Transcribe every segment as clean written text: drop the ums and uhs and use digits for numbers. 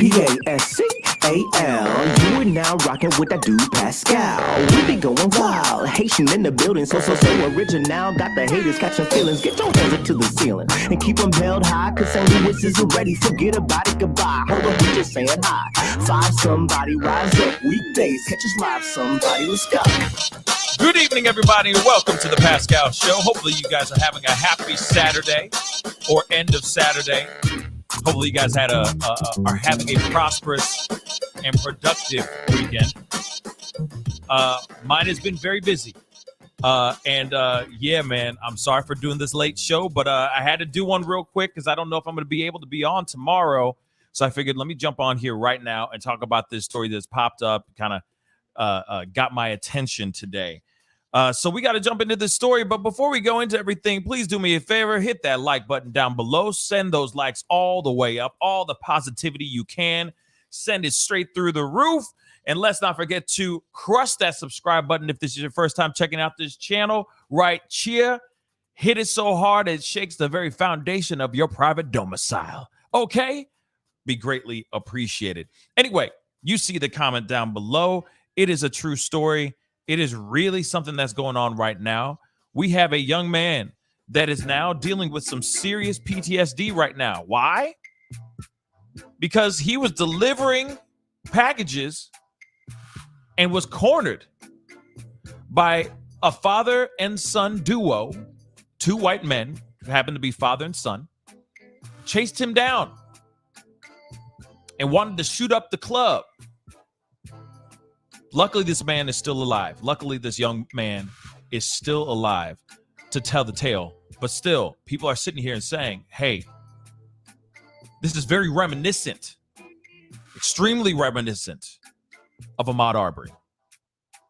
Pascal. You are now rocking with that dude Pascal. We be going wild, Haitian in the building, so original. Got the haters catching feelings. Get your hands up to the ceiling and keep them held high, cause St. Louis isn't ready. Forget about it, goodbye. Hold on, we just saying hi. Five somebody, rise up. Weekdays, catch us live, somebody. Let's go. Good evening, everybody, and welcome to the Pascal Show. Hopefully you guys are having a happy Saturday or end of Saturday. Hopefully you guys are having a prosperous and productive weekend. Mine has been very busy. Yeah, man, I'm sorry for doing this late show, but I had to do one real quick because I don't know if I'm going to be able to be on tomorrow. So I figured let me jump on here right now and talk about this story that's popped up, kind of got my attention today. So we got to jump into this story. But before we go into everything, please do me a favor. Hit that like button down below. Send those likes all the way up. All the positivity you can. Send it straight through the roof. And let's not forget to crush that subscribe button if this is your first time checking out this channel. Right here. Hit it so hard it shakes the very foundation of your private domicile. Okay? Be greatly appreciated. Anyway, you see the comment down below. It is a true story. It is really something that's going on right now. We have a young man that is now dealing with some serious PTSD right now. Why? Because he was delivering packages and was cornered by a father and son duo, two white men who happen to be father and son, chased him down and wanted to shoot up the club. Luckily, this man is still alive. Luckily, this young man is still alive to tell the tale. But still, people are sitting here and saying, hey, this is very reminiscent, extremely reminiscent of Ahmaud Arbery.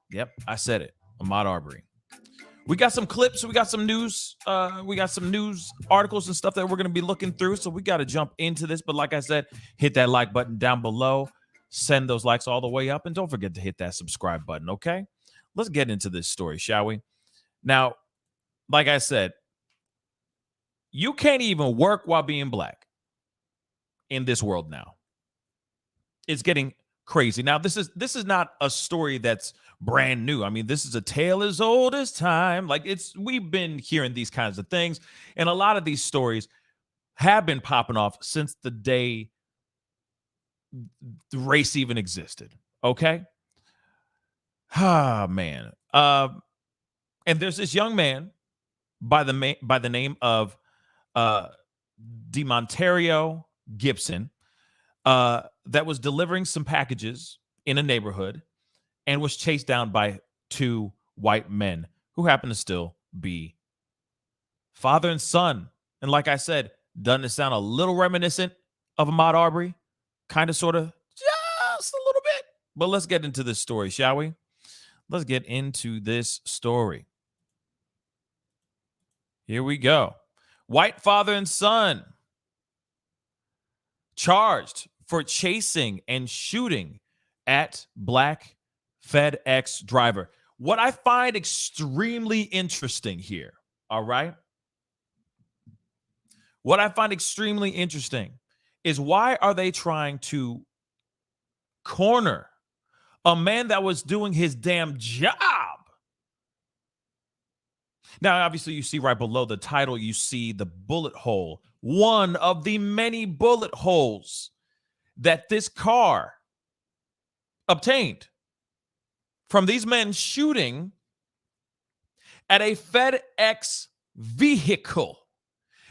Yep, I said it, Ahmaud Arbery. We got some clips, we got some news, articles and stuff that we're going to be looking through. So we got to jump into this. But like I said, hit that like button down below. Send those likes all the way up. And don't forget to hit that subscribe button, okay? Let's get into this story, shall we? Now, like I said, you can't even work while being black in this world now. It's getting crazy. Now, this is not a story that's brand new. I mean, this is a tale as old as time. Like we've been hearing these kinds of things. And a lot of these stories have been popping off since the day the race even existed. Okay. Ah, man. And there's this young man by the name of monterrio Gibson that was delivering some packages in a neighborhood and was chased down by two white men who happen to still be father and son. And like I said, doesn't it sound a little reminiscent of Ahmaud Arbery? Kind of, sort of, just a little bit. But let's get into this story, shall we? Let's get into this story. Here we go. White father and son charged for chasing and shooting at Black FedEx driver. What I find extremely interesting here, all right? What I find extremely interesting is why are they trying to corner a man that was doing his damn job? Now, obviously, you see right below the title, you see the bullet hole, one of the many bullet holes that this car obtained from these men shooting at a FedEx vehicle.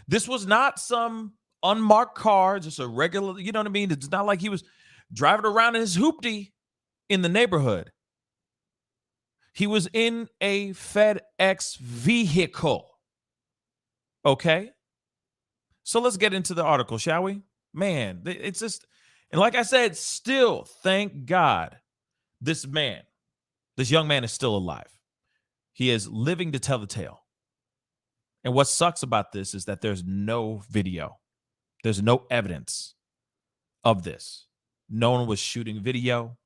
This was not some unmarked car, just a regular, you know what I mean? It's not like he was driving around in his hoopty in the neighborhood. He was in a FedEx vehicle. Okay? So let's get into the article, shall we? Man, it's just, and like I said, still, thank God, this young man is still alive. He is living to tell the tale. And what sucks about this is that there's no video. There's no evidence of this. No one was shooting video.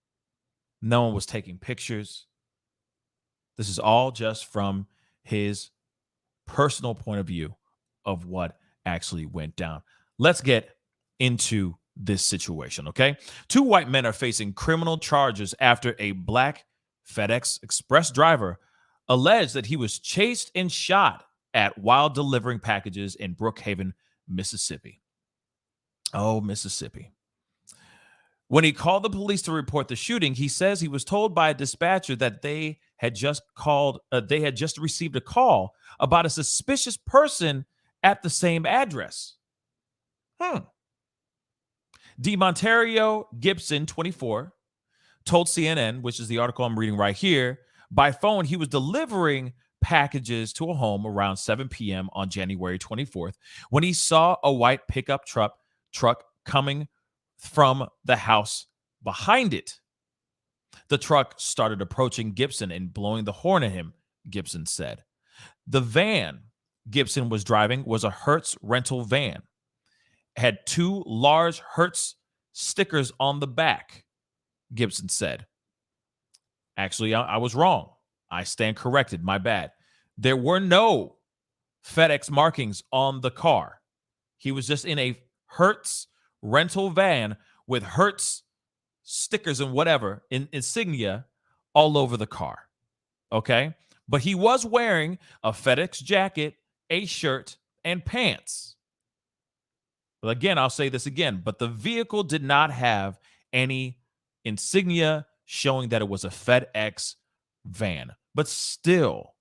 No one was taking pictures. This is all just from his personal point of view of what actually went down. Let's get into this situation, okay? Two white men are facing criminal charges after a Black FedEx Express driver alleged that he was chased and shot at while delivering packages in Brookhaven, Mississippi. Oh, Mississippi. When he called the police to report the shooting, he says he was told by a dispatcher that they had just received a call about a suspicious person at the same address. Monterrio Gibson, 24, told CNN, which is the article I'm reading right here, by phone he was delivering packages to a home around 7 p.m. on January 24th when he saw a white pickup truck coming from the house behind it. The truck started approaching Gibson and blowing the horn at him, Gibson said. The van Gibson was driving was a Hertz rental van. Had two large Hertz stickers on the back, Gibson said. Actually, I was wrong. I stand corrected. My bad. There were no FedEx markings on the car. He was just in a Hertz rental van with Hertz stickers and whatever, insignia all over the car. Okay? But he was wearing a FedEx jacket, a shirt, and pants. Well, again, I'll say this again, but the vehicle did not have any insignia showing that it was a FedEx van. But still,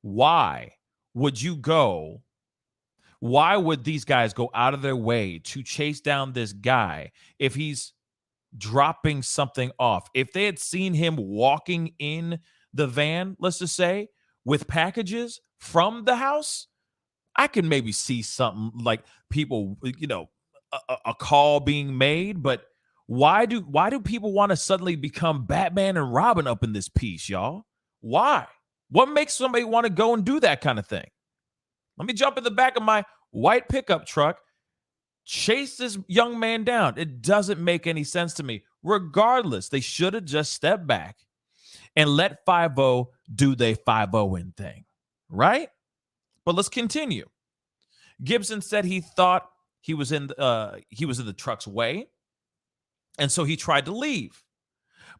why would these guys go out of their way to chase down this guy if he's dropping something off? If they had seen him walking in the van, let's just say, with packages from the house, I can maybe see something like people, a call being made. But why do people want to suddenly become Batman and Robin up in this piece, y'all? Why? What makes somebody want to go and do that kind of thing? Let me jump in the back of my white pickup truck, chase this young man down. It doesn't make any sense to me. Regardless, they should have just stepped back and let 5-0 do their 5-0 thing, right? But let's continue. Gibson said he thought he was in the truck's way, and so he tried to leave.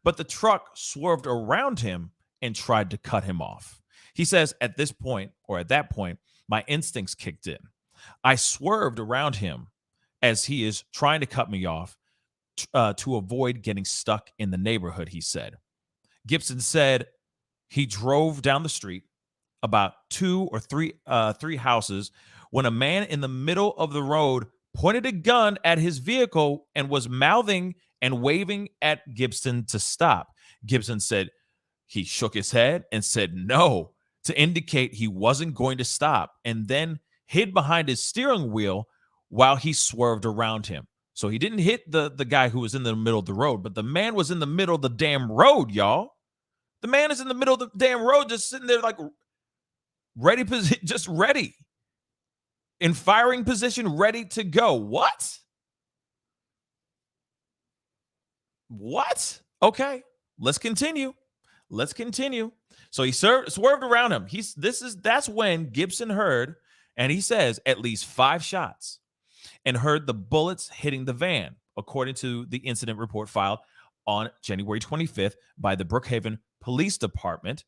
But the truck swerved around him and tried to cut him off. He says at that point, my instincts kicked in. I swerved around him as he is trying to cut me off to avoid getting stuck in the neighborhood, he said. Gibson said he drove down the street about two or three houses when a man in the middle of the road pointed a gun at his vehicle and was mouthing and waving at Gibson to stop. Gibson said he shook his head and said no to indicate he wasn't going to stop, and then hid behind his steering wheel while he swerved around him. So he didn't hit the guy who was in the middle of the road, but the man was in the middle of the damn road, y'all. The man is in the middle of the damn road, just sitting there like ready, just ready. In firing position, ready to go. What? Okay, let's continue. So he swerved around him. That's when Gibson heard, and he says at least 5 shots, and heard the bullets hitting the van, according to the incident report filed on January 25th by the Brookhaven Police Department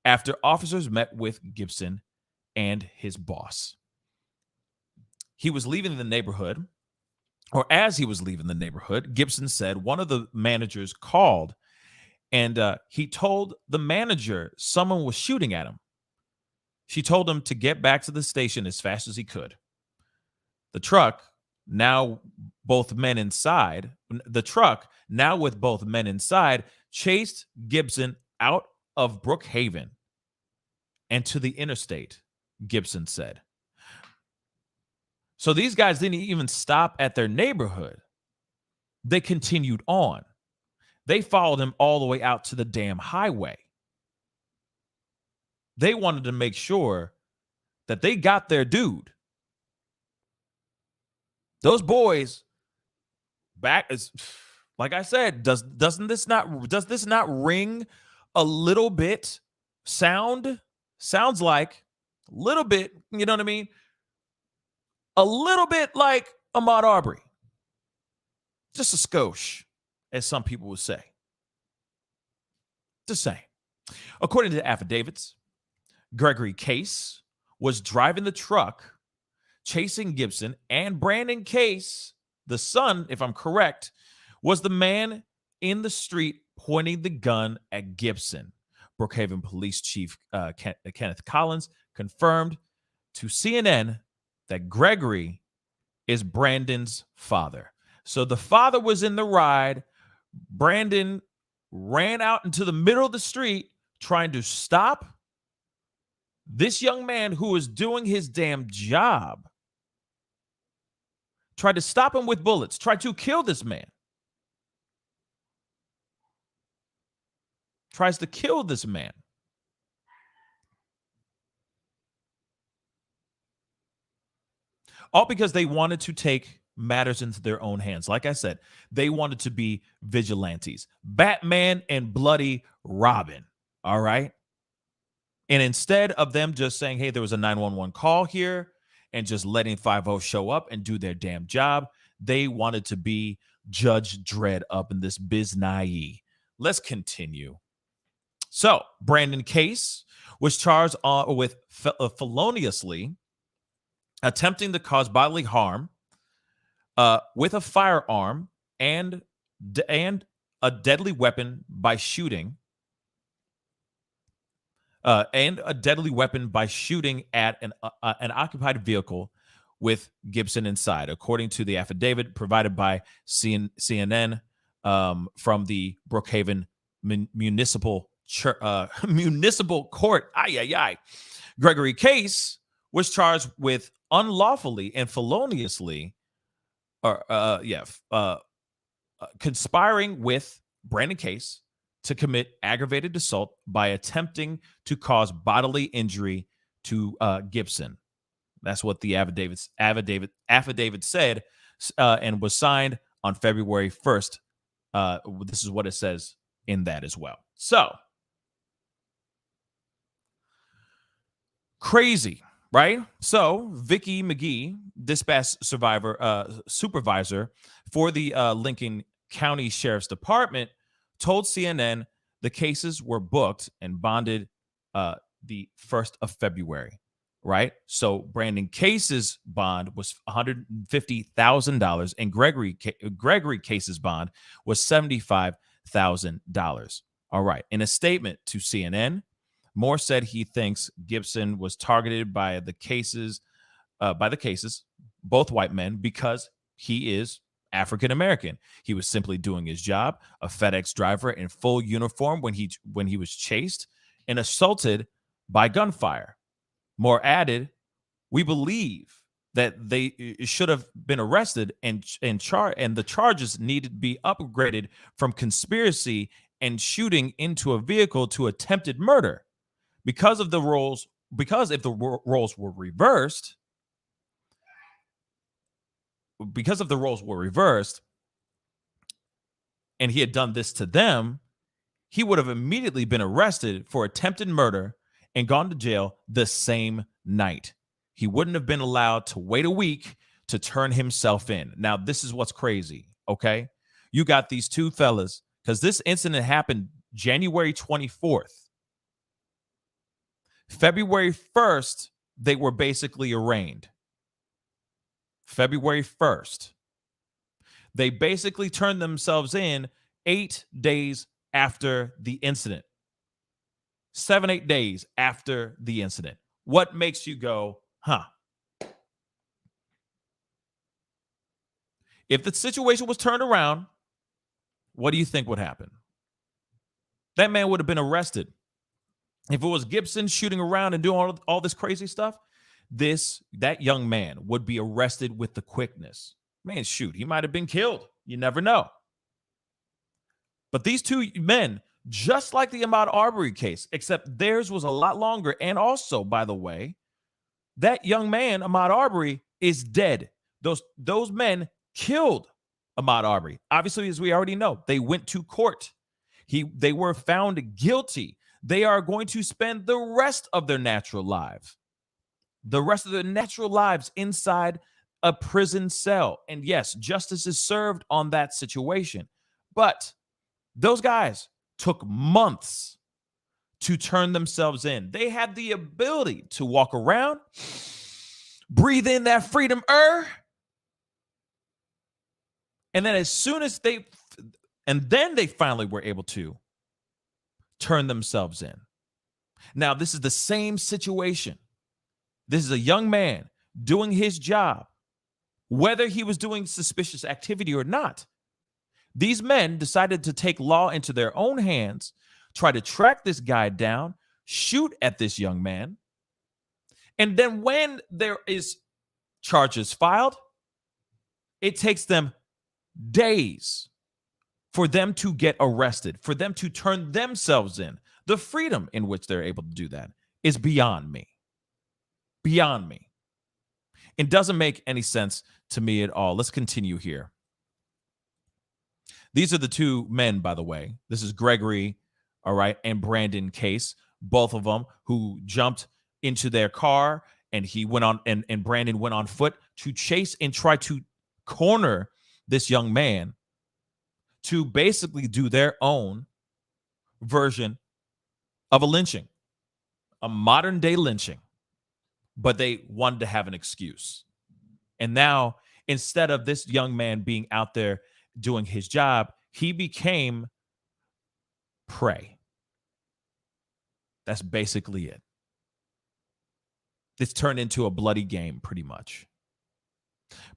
after officers met with Gibson and his boss. He was leaving the neighborhood, or as he was leaving the neighborhood, Gibson said one of the managers called, and he told the manager someone was shooting at him. She told him to get back to the station as fast as he could. The truck, now with both men inside, chased Gibson out of Brookhaven and to the interstate, Gibson said. So these guys didn't even stop at their neighborhood. They continued on. They followed him all the way out to the damn highway. They wanted to make sure that they got their dude. Those boys back is, like I said, does this not ring a little bit? Sounds like a little bit, you know what I mean? A little bit like Ahmaud Arbery. Just a skosh, as some people would say. Just saying. According to affidavits, Gregory Case was driving the truck chasing Gibson, and Brandon Case, the son, if I'm correct, was the man in the street pointing the gun at Gibson. Brookhaven Police Chief Kenneth Collins confirmed to CNN that Gregory is Brandon's father. So the father was in the ride. Brandon ran out into the middle of the street trying to stop this young man who was doing his damn job. Tried to stop him with bullets, tried to kill this man. Tries to kill this man. All because they wanted to take matters into their own hands. Like I said, they wanted to be vigilantes. Batman and Bloody Robin. All right. And instead of them just saying, hey, there was a 911 call here, and just letting 5-0 show up and do their damn job, they wanted to be Judge Dredd up in this biznai. Let's continue. So Brandon Case was charged with feloniously attempting to cause bodily harm with a firearm and a deadly weapon by shooting. And a deadly weapon by shooting at an occupied vehicle with Gibson inside, according to the affidavit provided by CNN from the Brookhaven Municipal Court. Gregory Case was charged with unlawfully and feloniously, conspiring with Brandon Case to commit aggravated assault by attempting to cause bodily injury to Gibson. That's what the affidavit said, and was signed on February 1st. This is what it says in that as well. So crazy, right? So Vicky McGee, dispatch supervisor for the Lincoln County Sheriff's Department, told CNN the cases were booked and bonded the 1st of February, right? So Brandon Case's bond was $150,000 and Gregory Case's bond was $75,000. All right. In a statement to CNN, Moore said he thinks Gibson was targeted by the cases, both white men, because he is African American. He was simply doing his job, a FedEx driver in full uniform when he was chased and assaulted by gunfire. Moore added, "We believe that they should have been arrested and the charges needed to be upgraded from conspiracy and shooting into a vehicle to attempted murder because if the roles were reversed." Because if the roles were reversed and he had done this to them, he would have immediately been arrested for attempted murder and gone to jail the same night. He wouldn't have been allowed to wait a week to turn himself in. Now, this is what's crazy, okay? You got these two fellas, because this incident happened January 24th. February 1st, they were basically arraigned. February 1st. They basically turned themselves in 8 days after the incident. 7-8 days after the incident. What makes you go, huh? If the situation was turned around, what do you think would happen? That man would have been arrested. If it was Gibson shooting around and doing all this crazy stuff, that young man would be arrested with the quickness. Man, shoot, he might have been killed. You never know. But these two men, just like the Ahmaud Arbery case, except theirs was a lot longer. And also, by the way, that young man, Ahmaud Arbery, is dead. Those men killed Ahmaud Arbery. Obviously, as we already know, they went to court. They were found guilty. They are going to spend the rest of their natural lives inside a prison cell. And yes, justice is served on that situation. But those guys took months to turn themselves in. They had the ability to walk around, breathe in that freedom air, and then they finally were able to turn themselves in. Now, this is the same situation. This is a young man doing his job, whether he was doing suspicious activity or not. These men decided to take law into their own hands, try to track this guy down, shoot at this young man. And then when there is charges filed, it takes them days for them to get arrested, for them to turn themselves in. The freedom in which they're able to do that is beyond me. Beyond me. It doesn't make any sense to me at all. Let's continue here. These are the two men, by the way. This is Gregory, all right, and Brandon Case, both of them who jumped into their car, and he went on, and Brandon went on foot to chase and try to corner this young man to basically do their own version of a lynching, a modern day lynching. But they wanted to have an excuse. And now, instead of this young man being out there doing his job, he became prey. That's basically it. This turned into a bloody game, pretty much.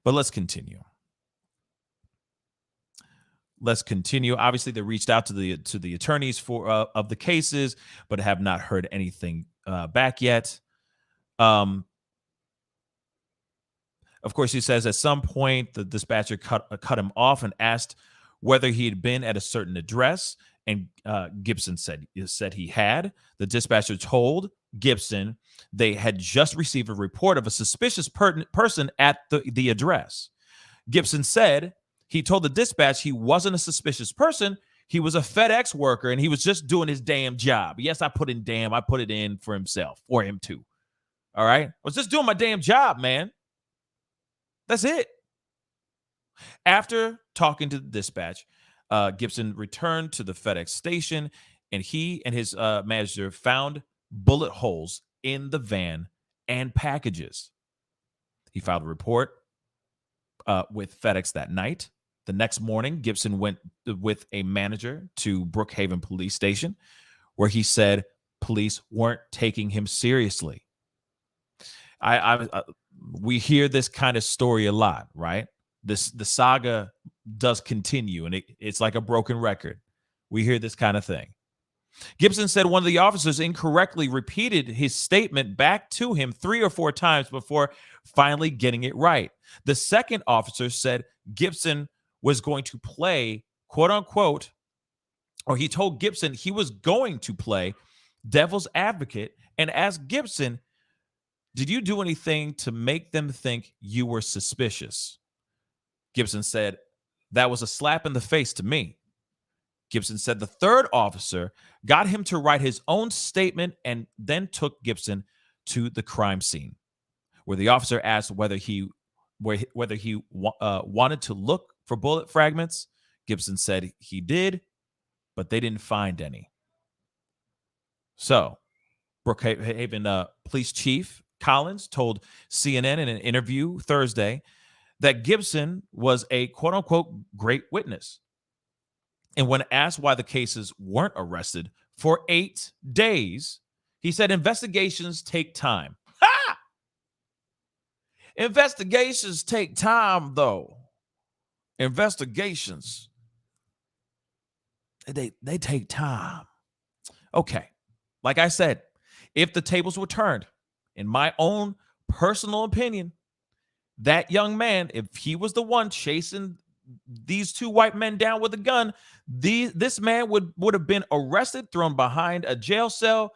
But let's continue. Obviously, they reached out to the attorneys for of the cases, but have not heard anything back yet. Of course, he says at some point the dispatcher cut him off and asked whether he had been at a certain address, and Gibson said he had. The dispatcher told Gibson they had just received a report of a suspicious person at the address. Gibson said he told the dispatch he wasn't a suspicious person. He was a FedEx worker, and he was just doing his damn job. Yes, I put in damn. I put it in for himself, or him too. All right? I was just doing my damn job, man. That's it. After talking to the dispatch, Gibson returned to the FedEx station, and he and his manager found bullet holes in the van and packages. He filed a report with FedEx that night. The next morning, Gibson went with a manager to Brookhaven police station, where he said police weren't taking him seriously. We hear this kind of story a lot, right? The saga does continue, and it's like a broken record. We hear this kind of thing. Gibson said one of the officers incorrectly repeated his statement back to him 3 or 4 times before finally getting it right. The second officer said Gibson was going to play, quote unquote, or he told Gibson he was going to play devil's advocate and asked Gibson, "Did you do anything to make them think you were suspicious?" Gibson said, "That was a slap in the face to me." Gibson said the third officer got him to write his own statement and then took Gibson to the crime scene, where the officer asked whether he wanted to look for bullet fragments. Gibson said he did, but they didn't find any. So, Brookhaven Police Chief Collins told CNN in an interview Thursday that Gibson was a quote-unquote great witness. And when asked why the cases weren't arrested for 8 days, he said investigations take time. Ha! Investigations take time, though. Investigations, they take time. Okay, like I said, if the tables were turned, in my own personal opinion, that young man, if he was the one chasing these 2 white men down with a gun, this man would have been arrested, thrown behind a jail cell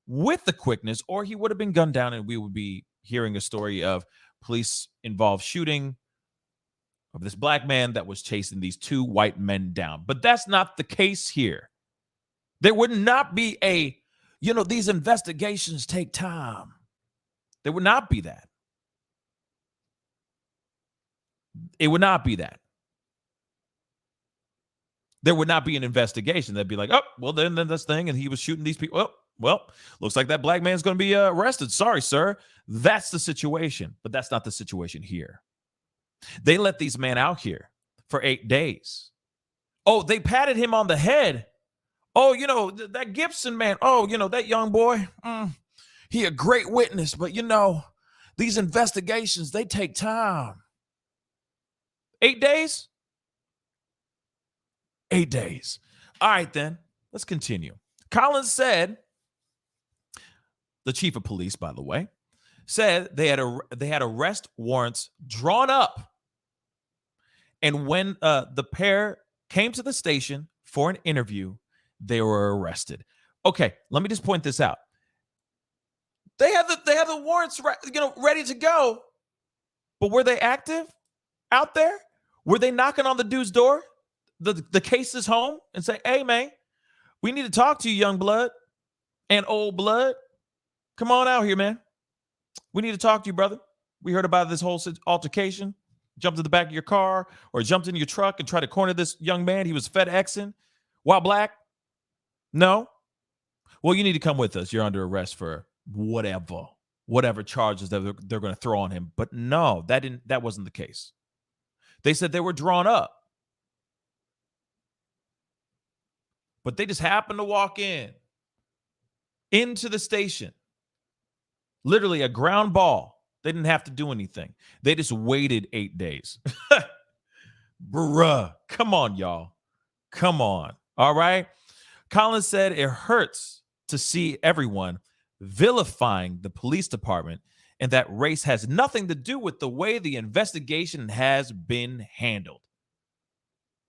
with the quickness, or he would have been gunned down, and we would be hearing a story of police-involved shooting of this black man that was chasing these 2 white men down. But that's not the case here. There would not be these investigations take time. There would not be that. It would not be that. There would not be an investigation. They'd be like, oh, well, then this thing, and he was shooting these people. Oh, well, looks like that black man's going to be arrested. Sorry, sir. That's the situation. But that's not the situation here. They let these men out here for 8 days. Oh, they patted him on the head. Oh, that Gibson man. Oh, that young boy. He a great witness. But, these investigations, they take time. 8 days? 8 days. All right, then. Let's continue. Collins said, the chief of police, by the way, said they had arrest warrants drawn up. And when the pair came to the station for an interview, they were arrested. Okay, let me just point this out. They had the warrants ready to go, but were they active out there? Were they knocking on the dude's door? The case is home and say, hey, man, we need to talk to you, young blood and old blood. Come on out here, man. We need to talk to you, brother. We heard about this whole altercation. Jumped in the back of your car or jumped in your truck and tried to corner this young man. He was FedExing while black. No. Well, you need to come with us. You're under arrest for whatever charges that they're going to throw on him. But no, that wasn't the case. They said they were drawn up. But they just happened to walk into the station. Literally a ground ball. They didn't have to do anything. They just waited 8 days. Bruh. Come on, y'all. Come on. All right. Collins said it hurts to see everyone vilifying the police department and that race has nothing to do with the way the investigation has been handled.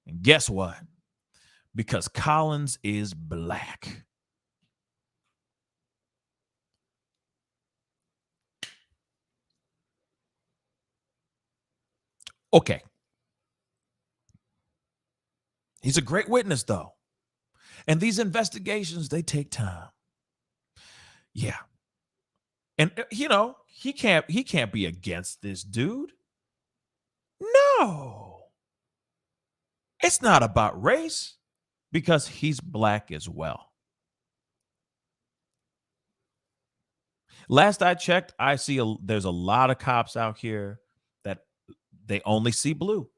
And guess what? Because Collins is black. Okay. He's a great witness, though. And these investigations, they take time. Yeah. And, he can't be against this dude. No. It's not about race because he's black as well. Last I checked, I see there's a lot of cops out here that they only see blue.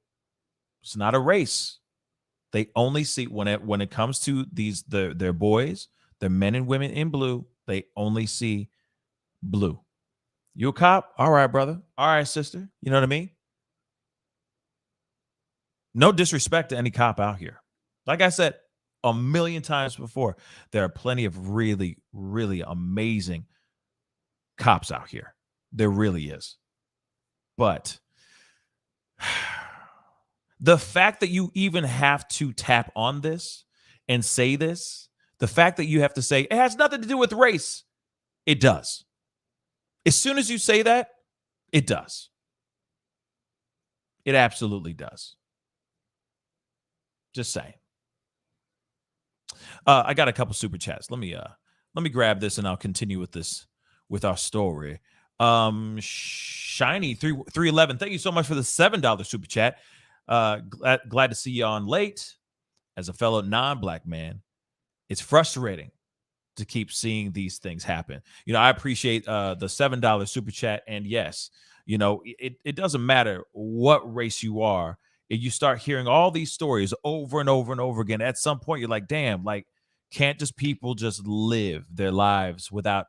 It's not a race. They only see when it comes to their boys, their men and women in blue, they only see blue. You a cop? All right, brother. All right, sister. You know what I mean? No disrespect to any cop out here. Like I said a million times before, there are plenty of really, really amazing cops out here. There really is. But the fact that you even have to tap on this and say this, the fact that you have to say it has nothing to do with race, it does. As soon as you say that, it does. It absolutely does. Just saying. I got a couple super chats. Let me grab this and I'll continue with our story. Shiny 311. Thank you so much for the $7 super chat. Glad to see you on late. As a fellow non-black man, it's frustrating to keep seeing these things happen. I appreciate the $7 super chat. And yes, it doesn't matter what race you are. If you start hearing all these stories over and over and over again, at some point you're like, damn, can't people just live their lives without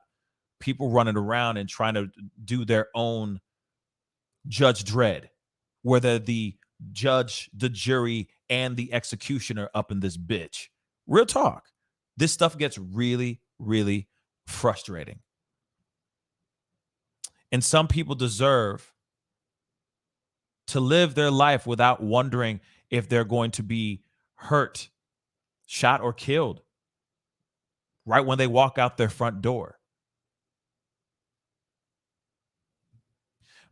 people running around and trying to do their own Judge Dredd, where they're the judge, the jury, and the executioner up in this bitch. Real talk. This stuff gets really, really frustrating. And some people deserve to live their life without wondering if they're going to be hurt, shot, or killed right when they walk out their front door.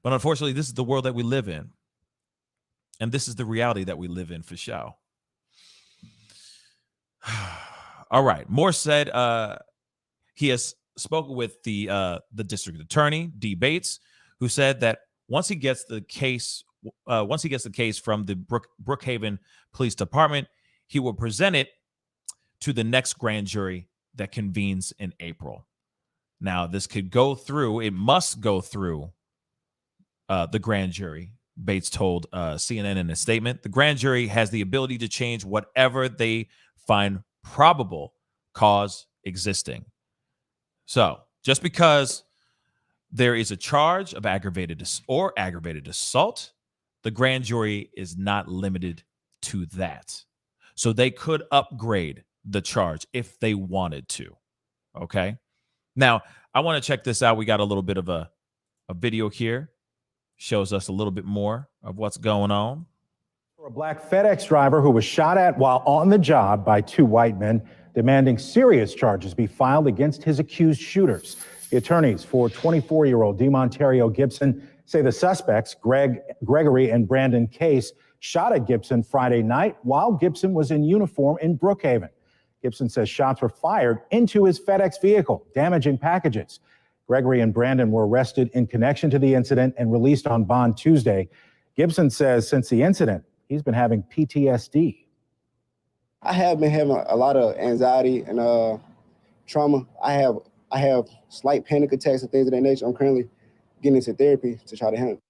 But unfortunately, this is the world that we live in. And this is the reality that we live in for sure. All right. Moore said he has spoken with the district attorney, D. Bates, who said that once he gets the case once he gets the case from the Brookhaven Police Department, he will present it to the next grand jury that convenes in April. Now, this could go through, it must go through the grand jury, Bates told CNN in a statement. The grand jury has the ability to change whatever they find probable cause existing. So just because there is a charge of aggravated assault, the grand jury is not limited to that. So they could upgrade the charge if they wanted to. Okay. Now, I want to check this out. We got a little bit of a video here. Shows us a little bit more of what's going on. A Black FedEx driver who was shot at while on the job by two white men, demanding serious charges be filed against his accused shooters. The attorneys for 24-year-old monterrio Gibson say the suspects, Gregory and Brandon Case, shot at Gibson Friday night while Gibson was in uniform in Brookhaven. Gibson says shots were fired into his FedEx vehicle, damaging packages. Gregory and Brandon were arrested in connection to the incident and released on bond Tuesday. Gibson says since the incident, he's been having PTSD. I have been having a lot of anxiety and trauma. I have slight panic attacks and things of that nature. I'm currently getting into therapy to try to handle.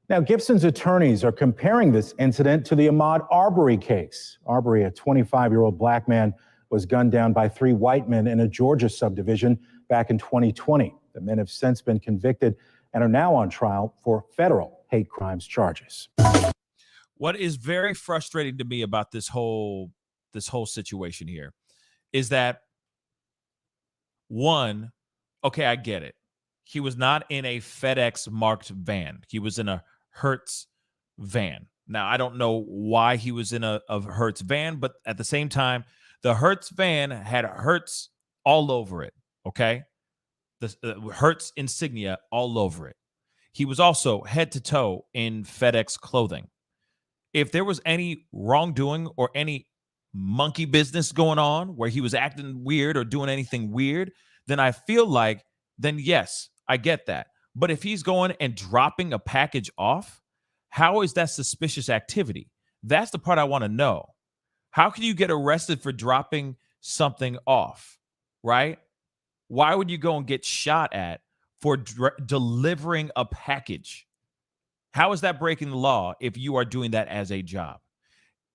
Now, Gibson's attorneys are comparing this incident to the Ahmaud Arbery case. Arbery, a 25-year-old black man, was gunned down by three white men in a Georgia subdivision back in 2020. The men have since been convicted and are now on trial for federal hate crimes charges. What is very frustrating to me about this whole situation here is that, one, okay, I get it. He was not in a FedEx marked van. He was in a Hertz van. Now, I don't know why he was in a Hertz van, but at the same time, the Hertz van had Hertz all over it, okay? The Hertz insignia all over it. He was also head to toe in FedEx clothing. If there was any wrongdoing or any monkey business going on where he was acting weird or doing anything weird, then I feel like, then yes, I get that. But if he's going and dropping a package off, how is that suspicious activity? That's the part I want to know. How can you get arrested for dropping something off, right? Why would you go and get shot at for delivering a package? How is that breaking the law if you are doing that as a job?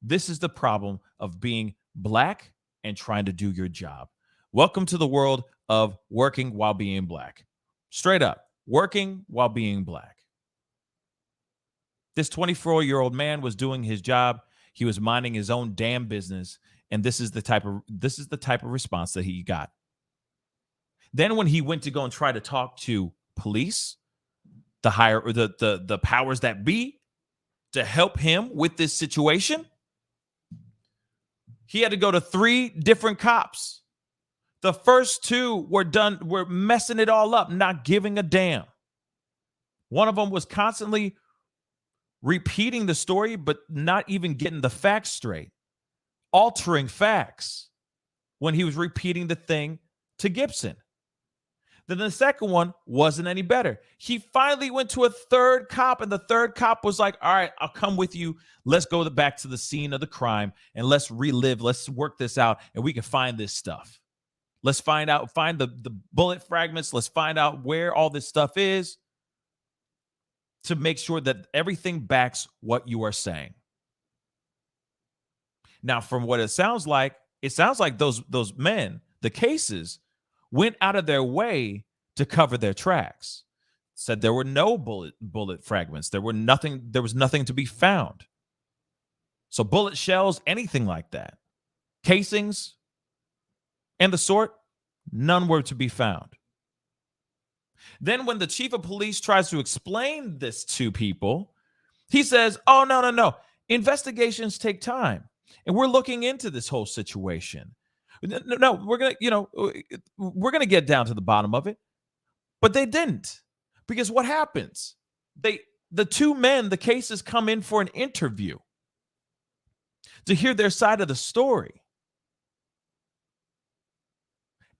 This is the problem of being black and trying to do your job. Welcome to the world of working while being black. Straight up, working while being black. This 24-year-old man was doing his job. He was minding his own damn business, and this is the type of response that he got. Then when he went to go and try to talk to police, the powers that be, to help him with this situation, he had to go to 3 different cops. The first 2 were messing it all up, not giving a damn. One of them was constantly repeating the story, but not even getting the facts straight, altering facts when he was repeating the thing to Gibson. Then the second one wasn't any better. He finally went to a 3rd cop, and the 3rd cop was like, all right, I'll come with you. Let's go back to the scene of the crime, and let's relive. Let's work this out, and we can find this stuff. Let's find the bullet fragments. Let's find out where all this stuff is to make sure that everything backs what you are saying. Now, from what it sounds like those men, the cases, went out of their way to cover their tracks. Said there were no bullet fragments. There was nothing to be found. So bullet shells, anything like that, casings and the sort, none were to be found. Then when the chief of police tries to explain this to people, he says, oh, no. Investigations take time, and we're looking into this whole situation. No, we're gonna get down to the bottom of it. But they didn't, because what happens? The 2 men, the cases, come in for an interview to hear their side of the story,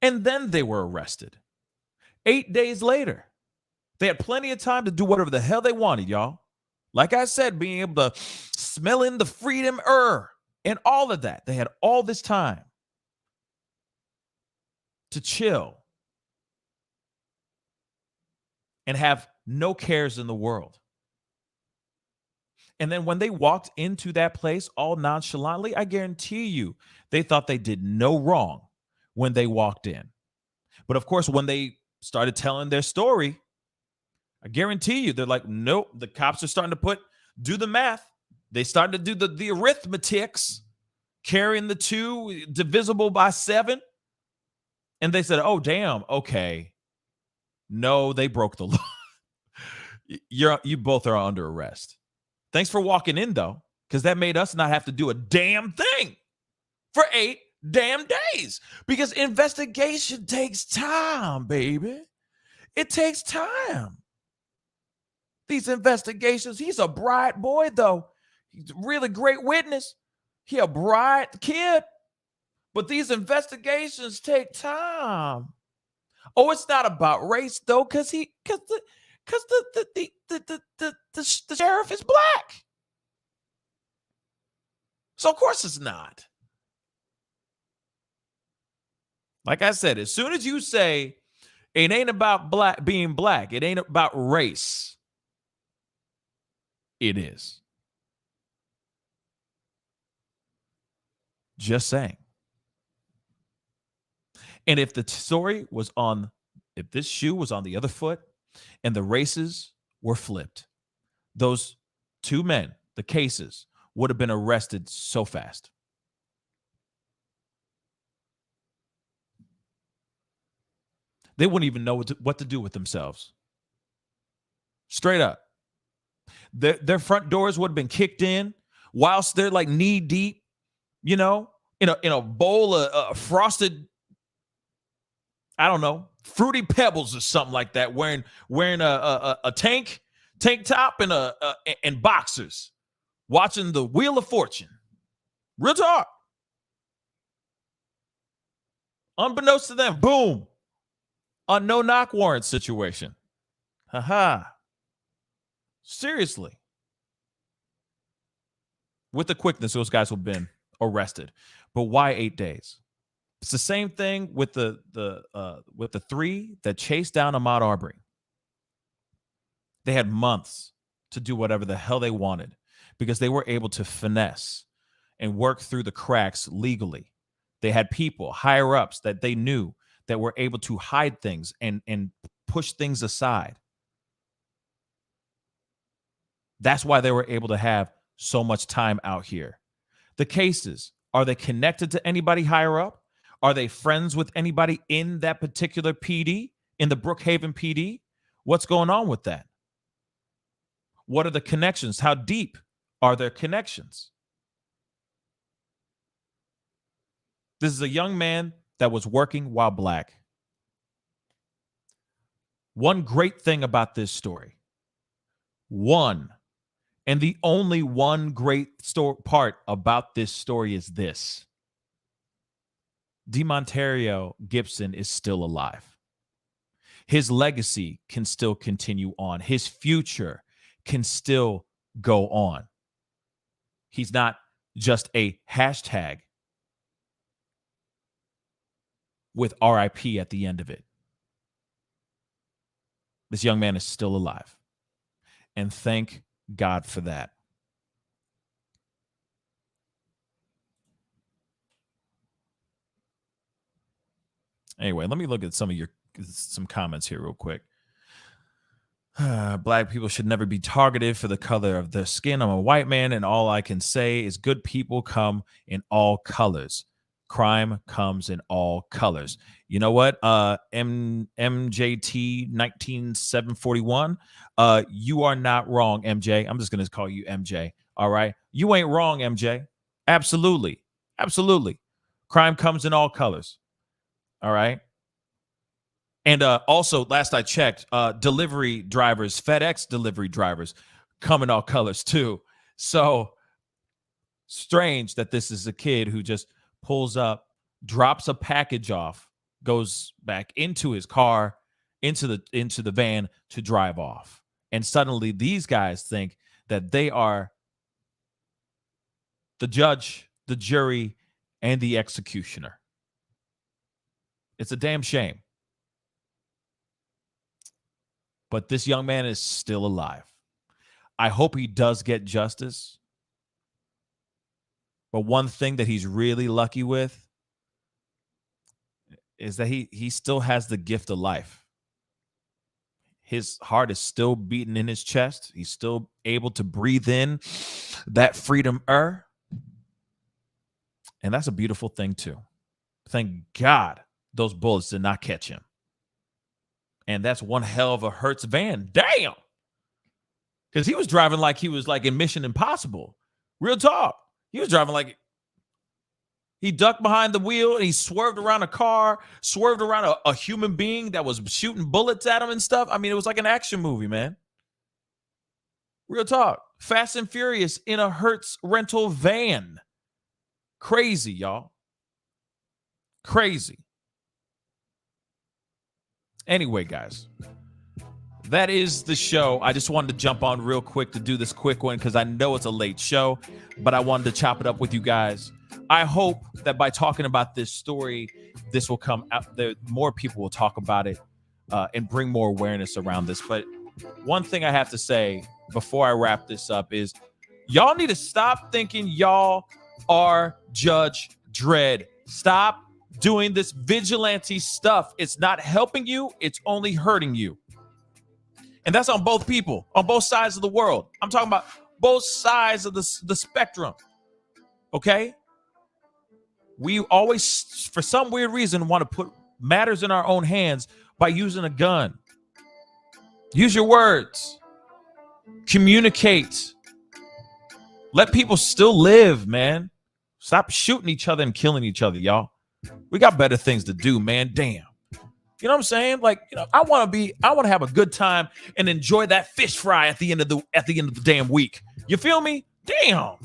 and then they were arrested 8 days later. They had plenty of time to do whatever the hell they wanted, y'all. Like I said, being able to smell in the freedom and all of that. They had all this time to chill and have no cares in the world. And then when they walked into that place all nonchalantly, I guarantee you, they thought they did no wrong when they walked in. But of course, when they started telling their story, I guarantee you, they're like, nope, the cops are starting to do the math. They started to do the arithmetics, carrying the 2 divisible by 7. And they said, oh, damn, okay. No, they broke the law. You both are under arrest. Thanks for walking in, though, because that made us not have to do a damn thing for 8 damn days. Because investigation takes time, baby. It takes time. These investigations, he's a bright boy, though. He's a really great witness. He a bright kid. But these investigations take time. Oh, it's not about race, though, because the sheriff is black. So, of course, it's not. Like I said, as soon as you say it ain't about being black, it ain't about race, it is. Just saying. And if the story was if this shoe was on the other foot and the races were flipped, those 2 men, the cases, would have been arrested so fast. They wouldn't even know what to do with themselves. Straight up. Their front doors would have been kicked in whilst they're like knee deep, in a bowl of frosted, I don't know, Fruity Pebbles or something like that, wearing a tank top and boxers, watching the Wheel of Fortune. Real talk. Unbeknownst to them, boom, a no-knock warrant situation. Haha. Seriously. With the quickness, those guys would have been arrested. But why 8 days? It's the same thing with the 3 that chased down Ahmaud Arbery. They had months to do whatever the hell they wanted because they were able to finesse and work through the cracks legally. They had people, higher ups that they knew that were able to hide things and push things aside. That's why they were able to have so much time out here. The cases, are they connected to anybody higher up? Are they friends with anybody in that particular PD, in the Brookhaven PD? What's going on with that? What are the connections? How deep are their connections? This is a young man that was working while black. One great thing about this story, and the only one great part about this story is this. Monterrio Gibson is still alive. His legacy can still continue on. His future can still go on. He's not just a hashtag with RIP at the end of it. This young man is still alive. And thank God for that. Anyway, let me look at some comments here real quick. Black people should never be targeted for the color of their skin. I'm a white man, and all I can say is good people come in all colors. Crime comes in all colors. You know what? MJT 19741. You are not wrong, MJ. I'm just gonna call you MJ. All right. You ain't wrong, MJ. Absolutely. Absolutely. Crime comes in all colors. All right. And also, last I checked, delivery drivers, FedEx delivery drivers come in all colors too. So strange that this is a kid who just pulls up, drops a package off, goes back into his car, into the van to drive off. And suddenly these guys think that they are the judge, the jury, and the executioner. It's a damn shame. But this young man is still alive. I hope he does get justice. But one thing that he's really lucky with is that he still has the gift of life. His heart is still beating in his chest. He's still able to breathe in that freedom air. And that's a beautiful thing too. Thank God those bullets did not catch him. And that's one hell of a Hertz van. Damn. Because he was driving like he was like in Mission Impossible. Real talk. He was driving like he ducked behind the wheel and he swerved around a car, swerved around a human being that was shooting bullets at him and stuff. I mean, it was like an action movie, man. Real talk. Fast and Furious in a Hertz rental van. Crazy, y'all. Crazy. Anyway, guys, that is the show. I just wanted to jump on real quick to do this quick one because I know it's a late show, but I wanted to chop it up with you guys. I hope that by talking about this story, this will come out. More people will talk about it and bring more awareness around this. But one thing I have to say before I wrap this up is y'all need to stop thinking y'all are Judge Dredd. Stop doing this vigilante stuff. It's not helping you. It's only hurting you. And that's on both people, on both sides of the world. I'm talking about both sides of the spectrum. Okay? We always, for some weird reason, want to put matters in our own hands by using a gun. Use your words. Communicate. Let people still live, man. Stop shooting each other and killing each other, y'all. We got better things to do, man. Damn. You know what I'm saying? Like, you know, I want to have a good time and enjoy that fish fry at the end of the damn week. You feel me? Damn.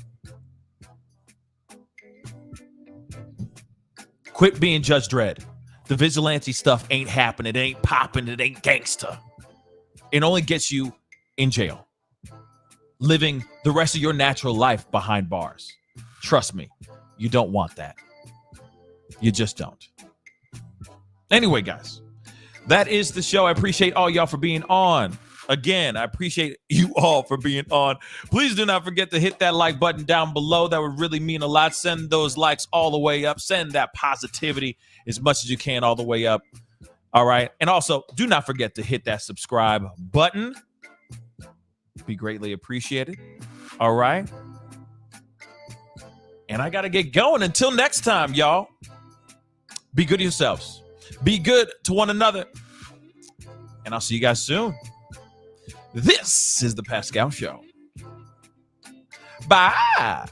Quit being Judge Dredd. The vigilante stuff ain't happening. It ain't popping. It ain't gangster. It only gets you in jail. Living the rest of your natural life behind bars. Trust me, you don't want that. You just don't. Anyway, guys, that is the show. I appreciate all y'all for being on. Again, I appreciate you all for being on. Please do not forget to hit that like button down below. That would really mean a lot. Send those likes all the way up. Send that positivity as much as you can all the way up. All right. And also, do not forget to hit that subscribe button. Be greatly appreciated. All right. And I got to get going. Until next time, y'all. Be good to yourselves. Be good to one another. And I'll see you guys soon. This is The Pascal Show. Bye.